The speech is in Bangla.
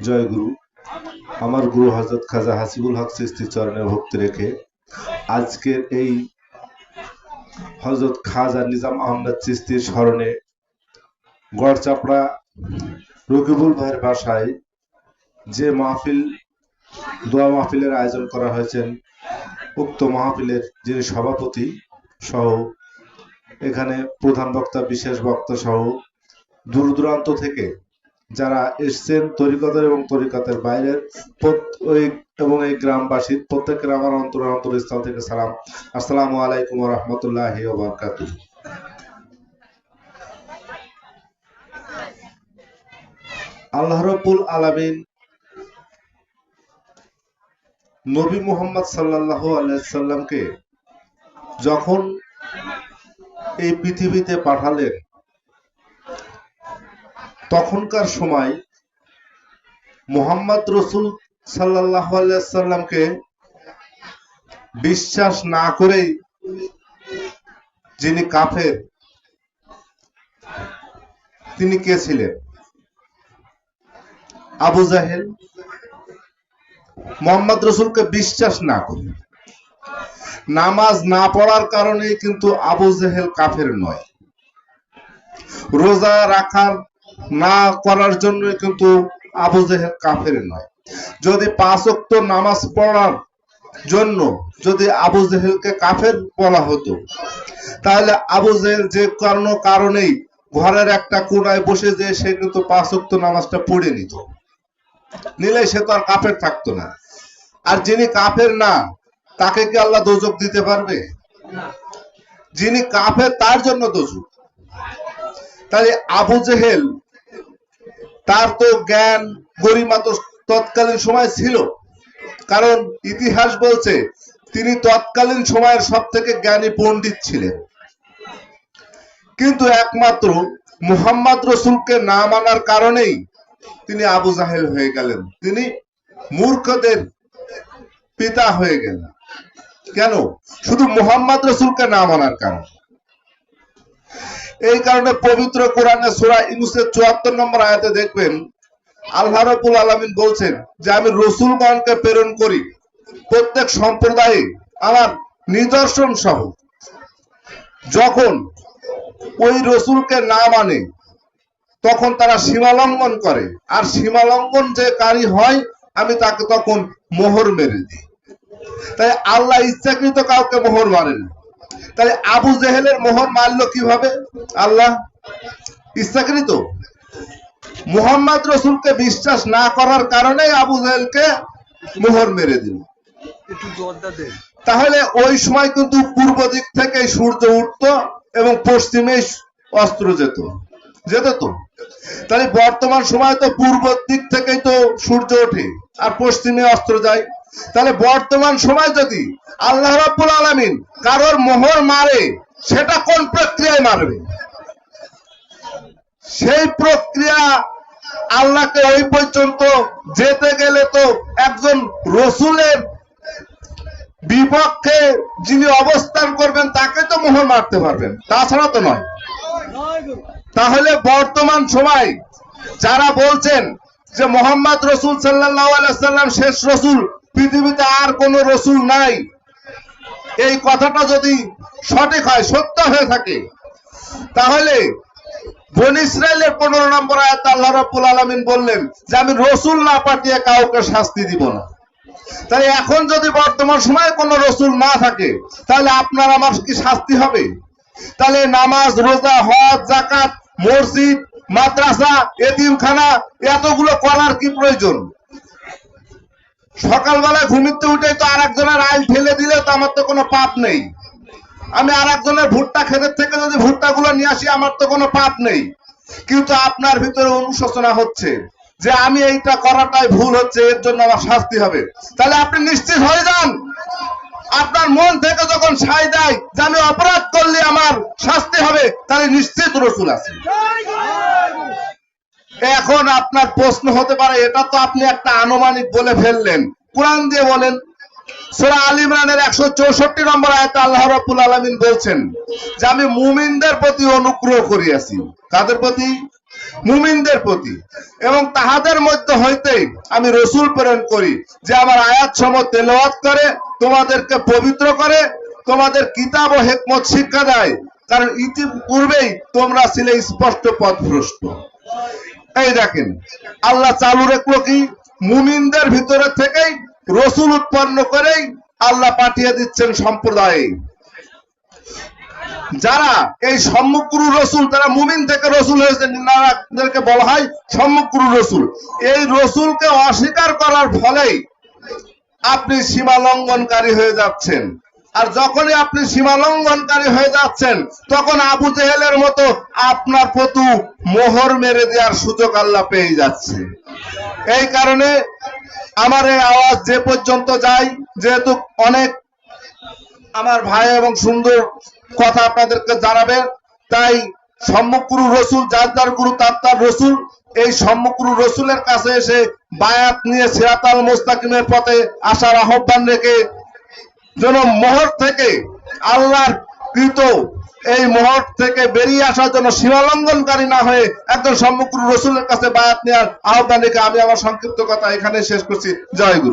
জয় গুরু। আমার গুরু হযরত খাজা হাসিবুল হক চিশতি চরণে ভক্তি রেখে আজকের এই হযরত খাজা নিজাম আহমেদ চিশতির স্মরণে গড়চাপড়া রকিবুল ভাইয়ের বাসায় যে মাহফিল, দোয়া মাহফিলের আয়োজন করা হয়েছে, উক্ত মাহফিলের যিনি সভাপতি সহ এখানে প্রধান বক্তা, বিশেষ বক্তা সহ দূর দূরান্ত থেকে যারা এসছেন, তরিকতের এবং তরিকতের বাইরের এবং এই গ্রামবাসীর প্রত্যেকের আমার অন্তরস্থল থেকে সালাম। আসসালামু আলাইকুম ওয়া রাহমাতুল্লাহি ওয়া বারাকাতুহু। আল্লাহ রাব্বুল আলামিন নবী মুহাম্মদ সাল্লাল্লাহু আলাইহি সাল্লামকে যখন এই পৃথিবীতে পাঠালেন, তখনকার সময় মুহাম্মদ রাসূল সাল্লাল্লাহু আলাইহি সাল্লামকে বিশ্বাস না করেই যিনি কাফের, তিনি কে ছিলেন? আবু জাহেল। মুহাম্মদ রাসূলকে বিশ্বাস না করে নামাজ না পড়ার কারণে কিন্তু আবু জাহেল কাফের নয়। রোজা রাখার না করার জন্য কিন্তু আবু জাহেল কাফের নয়। যদি 5 ওয়াক্ত নামাজ পড়ার জন্য যদি আবু জাহেলকে কাফের বলা হতো, তাহলে আবু জাহেল যে কোনো কারণেই ঘরের একটা কোণায় বসে যে সে কিন্তু 5 ওয়াক্ত নামাজটা পড়ে নিলে সে তো আর কাফের থাকতো না। আর যিনি কাফের না, তাকে কি আল্লাহ দোজখ দিতে পারবে? যিনি কাফের তার জন্য দোজখ। তাই আবু জাহেল, তার তো জ্ঞান গরিমা তো তৎকালীন সময় ছিল, কারণ ইতিহাস বলছে তিনি তৎকালীন সময়ের সব থেকে জ্ঞানী পণ্ডিত ছিলেন। কিন্তু একমাত্র মুহাম্মদ রাসূলকে না মানার কারণেই তিনি আবু জাহেল হয়ে গেলেন, তিনি মূর্খদের পিতা হয়ে গেলেন। কেন? শুধু মুহাম্মদ রাসূলকে না মানার কারণে। এই কারণে পবিত্র কোরআনে সূরা ইউনূসের 74 নম্বর আয়াতে দেখবেন আল্লাহ রাব্বুল আলামিন বলছেন যে আমি রাসূলগণকে প্রেরণ করি প্রত্যেক সম্প্রদায়ে আমার নিদর্শন সহ। যখন ওই রাসূলকে না মানে তখন তারা সীমা লঙ্ঘন করে, আর সীমা লঙ্ঘন যে কারী হয় আমি তাকে তখন মোহর মেরে দিই। তাই আল্লাহ ইচ্ছাকৃত কাউকে মোহর মারেন। তাই আবু জাহেলের মোহর মারলো কিভাবে? আল্লাহ ইচ্ছাকৃত। মুহাম্মদ রাসূলকে বিশ্বাস না করার কারণে আবু জাহেলকে মোহর মেরে দিল। তাহলে ওই সময় কিন্তু পূর্ব দিক থেকে সূর্য উঠতো এবং পশ্চিমে অস্ত্র যেত তো। তাহলে বর্তমান সময় তো পূর্ব দিক থেকেই তো সূর্য ওঠে আর পশ্চিমে অস্ত্র যায়। তাহলে বর্তমান সময় যদি আল্লাহ রাব্বুল আলামিন কারোর মোহর মারে, সেটা কোন প্রক্রিয়ায় মারবে? সেই প্রক্রিয়া আল্লাহকে ওই পর্যন্ত যেতে গেলে তো একজন রাসূলের বিপক্ষে যিনি অবস্থান করবেন তাকে তো মোহর মারতে পারবেন, তাছাড়া তো নয়। তাহলে বর্তমান সময় যারা বলছেন যে মুহাম্মদ রাসূল সাল্লাল্লাহু আলাইহি সাল্লাম শেষ রাসূল, পৃথিবীতে আর কোন রাসূল নাই, এই কথাটা যদি সঠিক হয়, সত্য হয়ে থাকে, তাহলে বনী ইসরাইলের 15 নম্বর আয়াতে আল্লাহ রাব্বুল আলামিন বললেন যে আমি রাসূল না পাঠিয়ে কাউকে শাস্তি দিব না। তাই এখন যদি বর্তমান সময়ে কোনো রাসূল না থাকে, তাহলে আপনার আমার কি শাস্তি হবে? তাহলে নামাজ, রোজা, হজ, যাকাত, মসজিদ, মাদ্রাসা, এতিমখানা এতগুলো করার কি প্রয়োজন? সকালবেলায় ঘুমিতে উঠে তো আরেকজনের আইল ফেলে দিলে তো আমার তো কোনো পাপ নেই। আমি আরেকজনের ভুট্টা ক্ষেতের থেকে যদি ভুট্টাগুলো নিয়ে আসি, আমার তো কোনো পাপ নেই। কিন্তু আপনার ভিতরে অনুশোচনা হচ্ছে যে আমি এইটা করাটাই ভুল হচ্ছে, এর জন্য আমার শাস্তি হবে। তাহলে আপনি নিশ্চিত হয়ে যান, আপনার মন থেকে যখন সায় দেয় যে আমি অপরাধ করলে আমার শাস্তি হবে, তাহলে নিশ্চিত রাসূল আছে। এখন আপনার প্রশ্ন হতে পারে, এটা তো আপনি একটা আনুমানিক বলে ফেললেন, কোরআন দিয়ে বলেন। সূরা আল ইমরানের 164 নম্বর আয়াতে আল্লাহ রাব্বুল আলামিন বলছেন যে আমি মুমিনদের প্রতি অনুগ্রহ করিয়াছি। কাদের প্রতি? মুমিনদের প্রতি, এবং তাহাদের মধ্যে হইতে আমি রসুল প্রেরণ করি যে আমার আয়াত সমূহ তেলাওয়াত করে, তোমাদেরকে পবিত্র করে, তোমাদের কিতাব ও হিকমত শিক্ষা দেয়, কারণ ইতিপূর্বেই তোমরা ছিলে স্পষ্ট পথভ্রষ্ট। এই দেখেন আল্লাহ চালু রাখলো কি, মুমিনদের ভিতরে থেকেই রসুল উৎপন্ন করেই আল্লাহ পাঠিয়ে দিচ্ছেন সম্প্রদায়ে। যারা এই সমগ্র রসুল, তারা মুমিন থেকে রসুল হয়েছেন, তাদেরকে বলা হয় সমগ্র রসুল। এই রসুলকে অস্বীকার করার ফলেই আপনি সীমা লঙ্ঘনকারী হয়ে যাচ্ছেন। আর যখনই আপনি সীমা লঙ্ঘনকারী হয়ে যাচ্ছেন, তখন আবু জেহেলের মতো আপনার প্রতি মোহর মেরে দেওয়ার সুযোগ আল্লাহ পেয়ে যাচ্ছে। এই কারণে আমার এই আওয়াজ যে পর্যন্ত যায়, যেহেতু অনেক আমার ভাই এবং সুন্দর কথা আপনাদেরকে জানাবে, তাই সমগ্র রসুল, যার যার গুরু তার তার রসুল, এই সমগ্র রসুলের কাছে এসে বায়াত নিয়ে সিরাতাল মুস্তাকিমের পথে আসার আহ্বান রেখে যেন মোহর থেকে, আল্লাহর কৃত এই মোহর থেকে বেরিয়ে আসার জন্য সীমালঙ্ঘনকারী না হয়ে একজন সমগ্র রসুলের কাছে বায়াত নেওয়ার আহ্বান রেখে আমি আমার সংক্ষিপ্ত কথা এখানে শেষ করছি। জয় গুরু।